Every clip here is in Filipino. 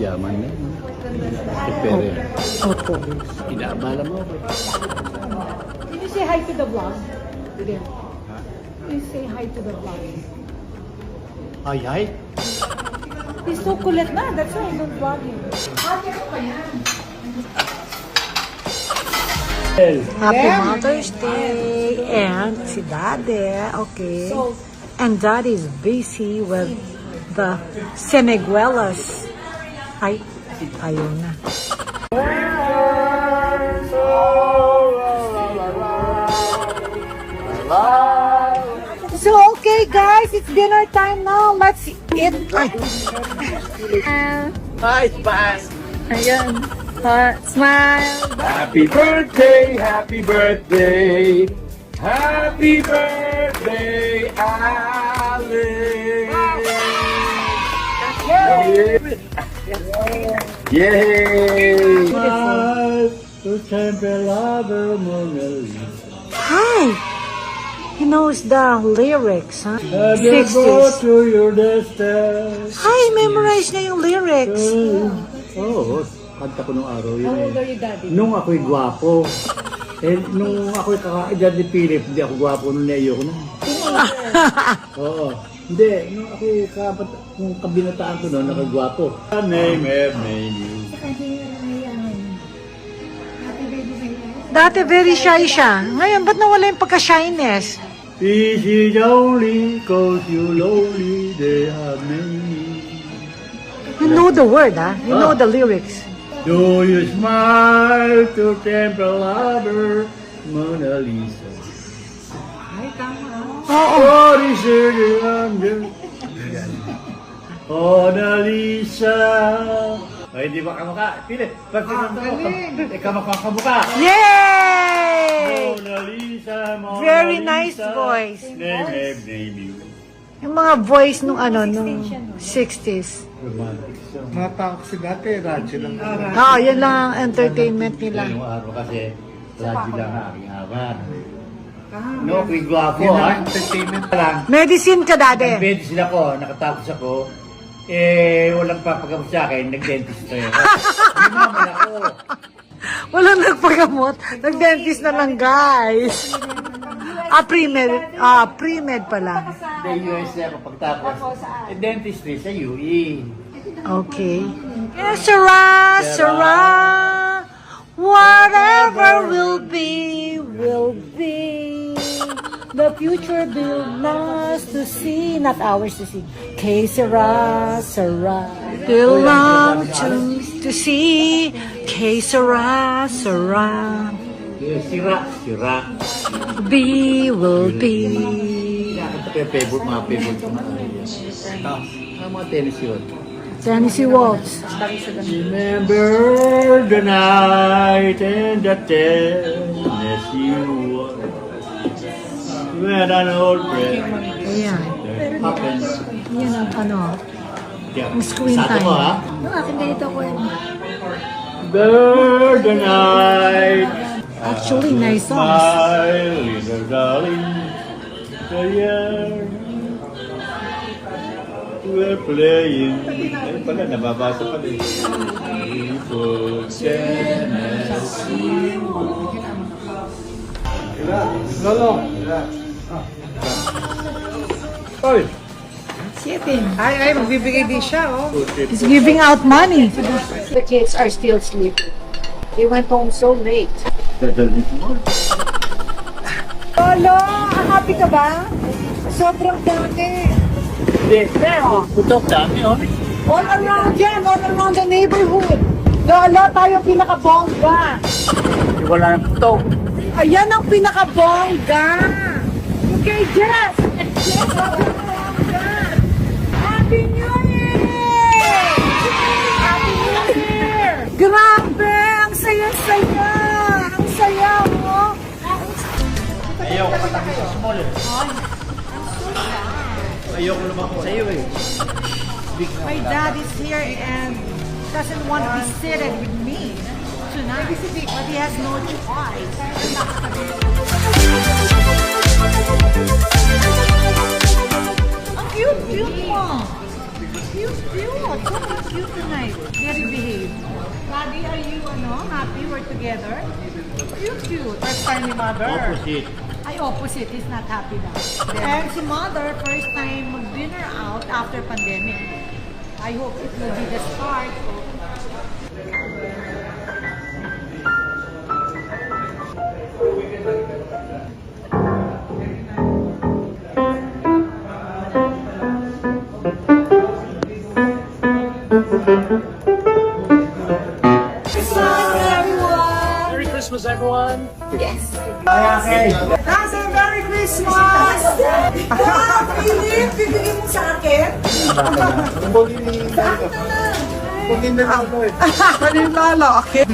Yaman na. Prepare. Opo. Inaabala mo ako. Did you say hi to the vlog? Did you say hi to the vlog? Ay, ay. He's so kulit na. That's why I don't vlog him. Happy Mother's Day! And si Daddy, okay. And Daddy is busy with the Seneguelas. Ay, ayaw na. So, okay guys, it's dinner time now. Let's eat. Bye, bye. Ayan. Smile. Happy birthday, happy birthday. Happy birthday, Alice. Yay! Hi. He knows the lyrics, huh? Go to your distance. Hi, memorize niya yung lyrics. Oo, kanta ko nung araw yun. How old are you, Daddy? Nung ako'y gwapo. Nung ako'y kakaedad ni Philip, hindi ako gwapo nung neyo ko nun. Oo. Hindi, nung ako'y nung kabinataan ko nun, ako'y gwapo. Name you. Dati very shy siya. Ngayon, ba't nawala yung pagka-shyness? Easy lonely, cause you lonely, they have many. You know the word, ah? You know the lyrics. Do you smile to temple lover, Mona Lisa? Oh, this is the wonder. Mona Lisa. Ay, di ba kamukha? Pili, pag pinunta mo, kamukha. Yay! Mona Lisa, Mona Very Lisa. nice voice. Name you. Yung mga voice nung nung 60s. Romantic song. Natakot si dati, radyo lang. Yun lang ang entertainment nila. Yung araw kasi, lagi lang ang aking awan. No, ako'y gwapo, Yun ha? ang entertainment lang. Medicine ka, Daddy. Nag-medicine ako, nakatapos ako. Walang papagamot sa akin, nag-dentist tayo. Hindi naman ako. Walang nagpagamot. Nag-dentist na lang, guys. Pre-med pala. Sa US ako pagtapos. Dentistry sa UE. Okay. Yes, Sarah. Whatever will be, will be. The future belongs to see, not ours to see. Que Sarah, belong to see. Que Sarah. Sira. Be will be. Mga favorite ko na. Mga tennis yun. Tennessee Waltz. Remember the night and the Tennessee Waltz. When an old friend Ayan. happens. Yan ang Yeah. ang screen Sato time. mo, ha? Akin ganito ko yun. There the night. Actually, nice songs. My little darling, the year we're playing. Ayun pala, nababasa pa din. People Tennessee. Lolo. Oy! Ay, magbibigay din siya, oh. He's giving out money. The kids are still sleeping. They went home so late. Dadalhin mo. Lolo, happy ka ba? Sobrang dami. Hindi. Putok dami, oh. All around yan, all around the neighborhood. Lolo, tayo pinakabongga. Wala nang putok. Ayan ang pinakabongga. Okay, Jess. Happy New Year! Happy New Year! Grabe! Ang saya-saya! Ang saya mo! Ayaw ko matapos sa small, eh. Ayaw ko lumaki sa'yo, eh. My dad is here and doesn't want to be seated with me tonight, but he has no choice. Ang cute mo! Cute. So cute tonight. Very behaved. Daddy, are you happy we're together? Cute. First time ni mother. Opposite. Ay, opposite. He's not happy daw. And si mother, first time mag-dinner out after pandemic. I hope it will be the start of Merry Christmas, everyone. Hazel, Merry Christmas! Wow, Philip, bibigyan mo sa akin? Paninalo, okay?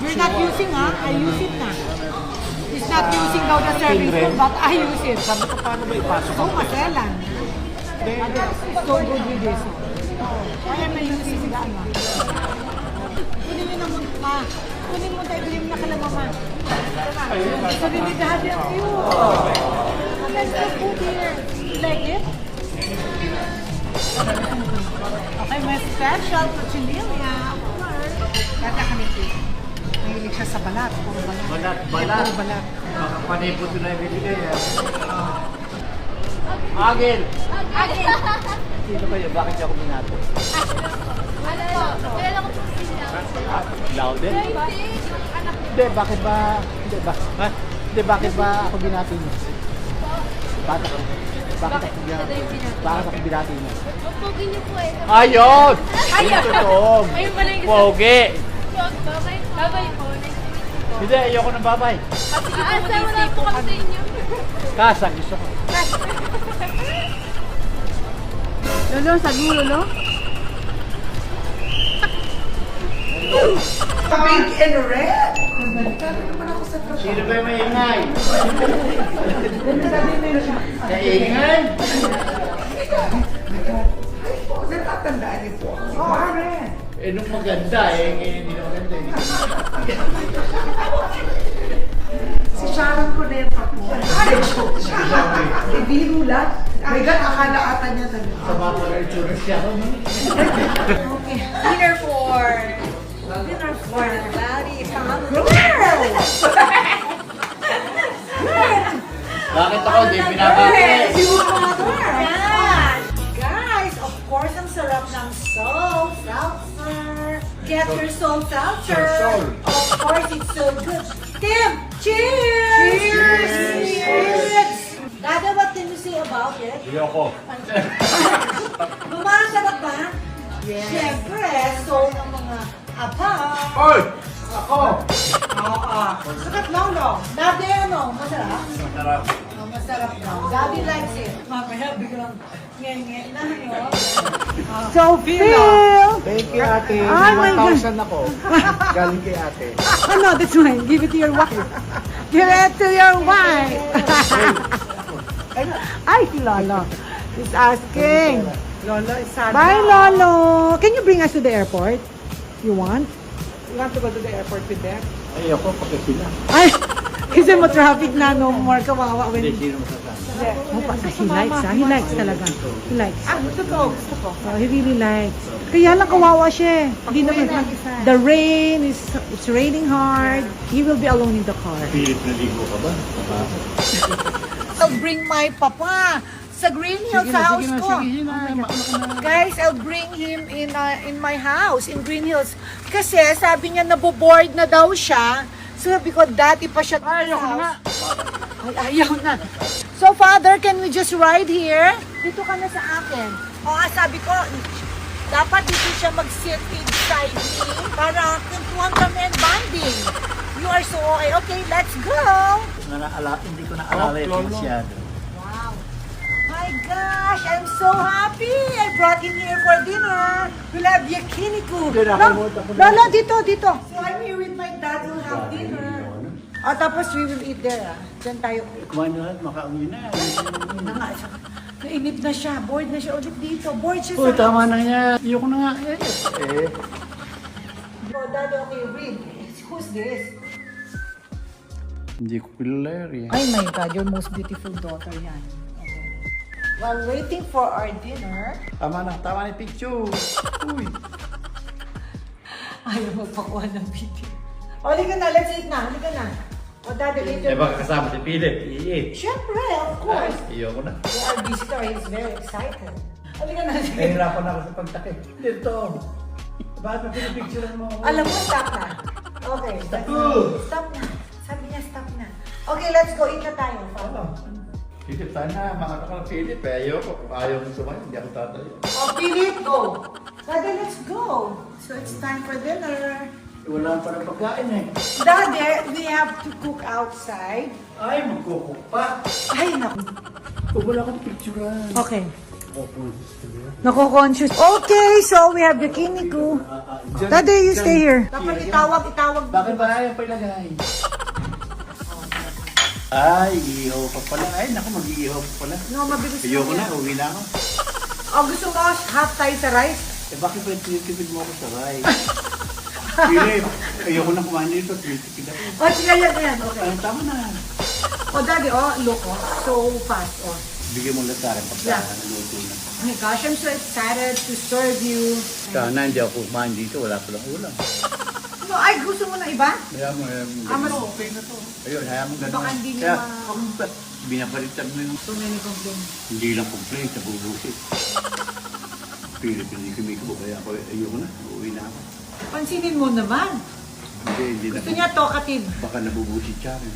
You're not using, ha? I use it na. He's not using daw the serving spoon, but I use it. Sabi ko, paano ba ipasok? So, maselan. It's so good with this. Why am I using that one? Kunin mo naman, ma. Kunin mo tayo, bilhin mo na kala mama. Sabi ni Daddy, ang cute. Let's go put here. You like it? Okay, my special Cuchillia. Kata kami ito. Mahilig siya sa balat. Puro balat. Balat. Puro balat. Baka panay po ito na ibibigay. Agil! Sino kayo? Bakit niya ako minato? Louder? Hindi, bakit ba... Hindi, bakit ba ako binati niyo? Bakit ako binati niyo? Pogi niyo po eh. Ayun! Ayun! Totoong! Ayun pala yung Pogi! Babay. Babay po. Nice to meet you po. Hindi, ayoko ng babay. Sama na po kami sa inyo. Kasa, gusto ko. Lolo, sabi mo, Lolo? Pink and red. Sino ba yung maingay? Kaingay? Natatandaan niyo po. Oh, red. Eh, nung maganda ngayon hindi na maganda Si Sharon Cuneta po. Ay, joke siya. Ibiro lang. My God, akala ata niya talaga. Sa mga pag-insurance siya ako. Dinner for Daddy. Bakit ako? Hindi pinabati. Yan! Guys, of course, ang sarap ng soul seltzer. Get your soul seltzer. Of course, it's so good. Tim, cheers! Cheers! Dada, what can you say about it? Ayoko. Masarap ba? Yes. Siyempre, soul ng mga apa. Hoy! Ako! Sarap lang, no? Dati ano, masarap? Masarap. Oh, masarap daw. Daddy likes it. Mamaya biglang nge-nge na yun. So, Phil! Thank you, ate. Oh my God. 1,000 ako. Galing kay ate. Oh no, that's mine. Give it to your wife. Give it to your wife. Ay, si Lolo. He's asking. Lolo, isa. Bye, Lolo. Can you bring us to the airport? You want? You want to go to the airport with them? Ayoko pag sila. Ay, kasi mo-traffic na, no more. Kawawa. Hindi, When... sino masasama? Oh, he likes, He likes talaga. He likes. Gusto ko. Oh, he really likes. Kaya lang kawawa siya. Hindi naman. The rain is, it's raining hard. He will be alone in the car. Pilit na ligo ka ba? I'll bring my papa sa Green Hills sa house ko. Guys, I'll bring him in my house in Green Hills. Kasi sabi niya naboboard na daw siya. So sabi ko, dati pa siya sa house. Ay, ayaw na. So father, can we just ride here? Dito ka na sa akin. O sabi ko, dapat dito siya mag-sit inside me para kuntuhan kami and bonding. You are so okay. Okay, let's go! Hindi ko naalala yung masyado. Wow. My gosh, I'm so happy. I brought him here for dinner. We'll have yakiniku. Lolo, dito. So I'm here with my dad. We'll have dinner. Tapos we will eat there. Diyan tayo. Kumain na, makauwi na. Na nga, nainip na siya. Bored na siya ulit dito. Bored siya Uy, sa... tama na yan. Ayoko na nga. Oh, Dad, okay, read. Who's this? Hindi ko kilala eh. Ay my God, your most beautiful daughter yan. Okay. While waiting for our dinner, Tama na picture. Uy. ayaw magpakuha ng video. O, halika na, let's eat na. Halika na. O, Daddy, later. Baka kasama si Philip. I-eat. Siyempre, of course. Ayoko na. Our visitor is very excited. Halika na. Nahihirapan ako sa pagtakip. Dito. Bakit na pinipicturean mo ako? Alam mo, stop na. Okay, stop na. Stop na. Sabi niya, stop na. Okay, let's go. Eat na tayo. Ano? Philip, sana makaka ka ng Philip. Ayoko. Ayaw mo sumayin. Hindi ako tatayo. Oh, Philip, go. Daddy, let's go. So it's time for dinner. Wala pa ng pagkain eh. Daddy, we have to cook outside. Ay, magkukuk pa. Ay, naku. Wala akong picturean. Okay. Nako-conscious. Okay, so we have the kiniku. Daddy, you stay here. Dapat itawag. Bakit ba ayaw pa ilagay? Ay, iihaw pa pala. Ay, naku, mag-iihaw pa pala. No, mabilis Ayoko lang na, yan. uwi na ako. Oh, gusto mo half tayo sa rice? Eh, bakit ba tinitipid mo ako sa rice? Philip, ayoko na kumain dito. Tinitipid ako. Oh, sige, yan. Okay. Ay, tama na. Oh, Daddy, look, so fast, Bigyan mo lang sa akin pagkain. Yeah. Luto na. Oh my gosh, I'm so excited to serve you. Sana hindi ako kumain dito. Wala palang ulam. No, ay, gusto mo ng iba? Hayaan mo. Mas okay na to. Ayun, hayaan mo ganun. Baka hindi Kaya, niya binapalitan mo yung so many complaints. hindi lang complaint, nabubusit. Philip, hindi kumikubo. Kaya ako, ayoko na. Uuwi na ako. Pansinin mo naman. Hindi na. Gusto niya talkative. Baka nabubusit siya rin.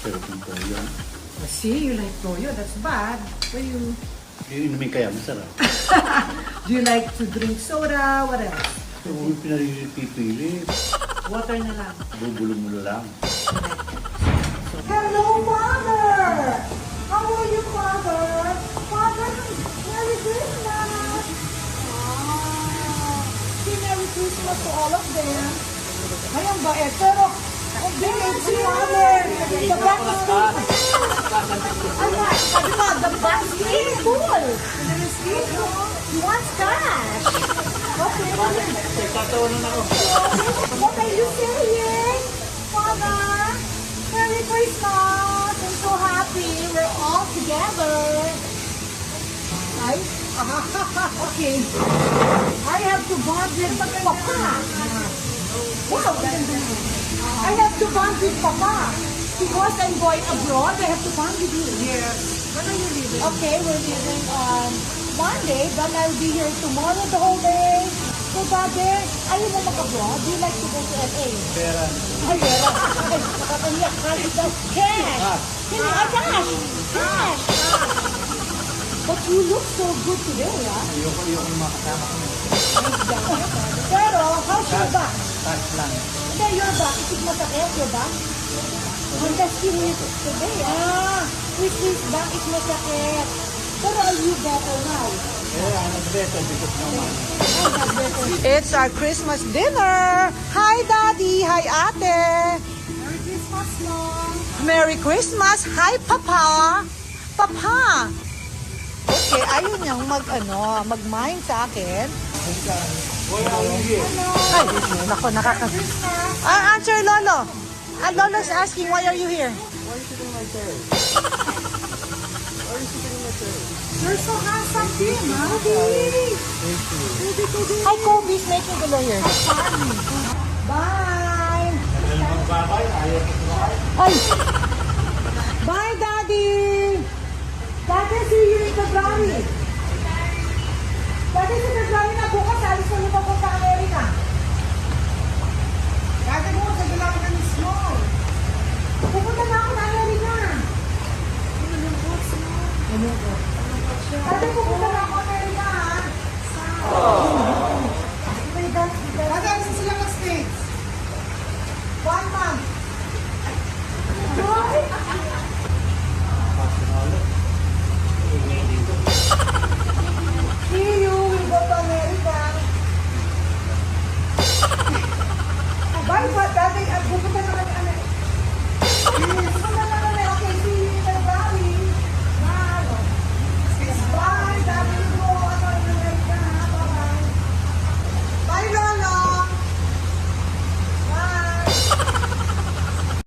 Pero kung ko yun. See, you like toyo. That's bad for you. Inumin kaya, masarap. Do you like to drink soda? What else? So, pinaripipili. Water na lang. Bubulong-bulo lang. Hello, Father! How are you, Father? Father, Merry Christmas! Say Merry Christmas to all of them. Ayan ba eh, pero ang bigay si Father. The back is full. Sabi mo, the back is full. He wants cash. Okay. What are you saying, Father? Merry Christmas! I'm so happy we're all together. Right? Okay. I have to bond with Papa. Wow, I have to bond with Papa. Because I'm going abroad, I have to bond with you. Yes. When are you leaving? Okay, we're leaving on Monday, but I'll be here tomorrow the whole day. So, Daddy, ayaw mo mag-abroad? Do you like to go to LA? Pera. Ay, pera. Ay, nakakaniyak ka dito. Cash! Hindi, cash! Cash! But you look so good today, ah. Ayoko yung mga kasama ko. Pero, how's your back? Touch lang. Hindi, your back. Isip mo sakit, your back? Ang testing it today, ah. Which is back is masakit. Pero are you better now? Yeah, I'm better because no money. It's our Christmas dinner. Hi, Daddy. Hi, Ate. Merry Christmas, Mom! Merry Christmas. Hi, Papa. Papa. Okay, ayaw niyang mag-mind sa akin. Ay, nako, answer, Lolo. Lolo's asking, why are you here? You're so handsome, Tim, huh? Hi, Kobe's making the lawyer. Bye. Ay. Bye, Daddy. Daddy, see you in February. Daddy, sa February na bukas, alis na lupa po sa Amerika.